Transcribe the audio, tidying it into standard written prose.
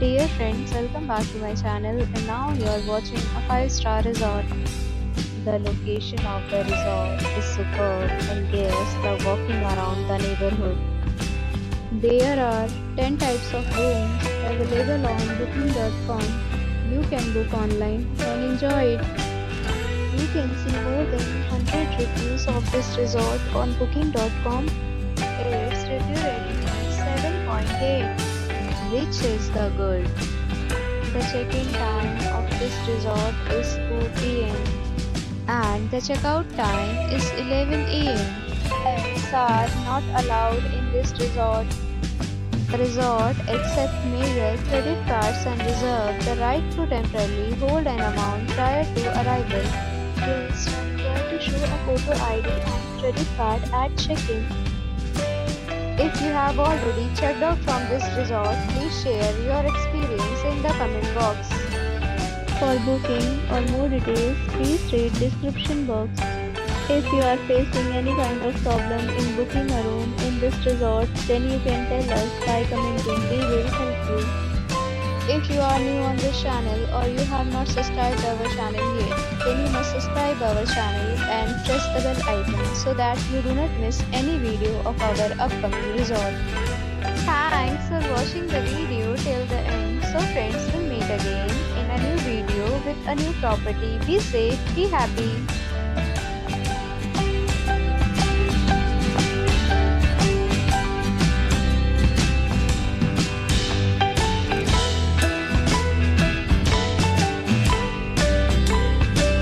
Dear friends, welcome back to my channel and now you are watching a 5-star resort. The location of the resort is superb and guests love walking around the neighborhood. There are 10 types of rooms available on booking.com. You can book online and enjoy it. You can see more than 100 reviews of this resort on booking.com. Its review rating is 7.8, which is the good. The check-in time of this resort is 2 p.m. and the checkout time is 11 a.m. Pets are not allowed in this resort. The resort accepts major credit cards and reserves the right to temporarily hold an amount prior to arrival. Guests are required to show a photo ID and credit card at check-in. If you have already checked out from this resort, please share your experience in the comment box. For booking or more details, please read description box. If you are facing any kind of problem in booking a room in this resort, then you can tell us by commenting. We will help you. If you are new on this channel or you have not subscribed our channel yet, then you must subscribe our channel and press the bell icon so that you do not miss any video of our upcoming resort. Thanks for watching the video till the end. So friends, will meet again in a new video with a new property. Be safe, be happy.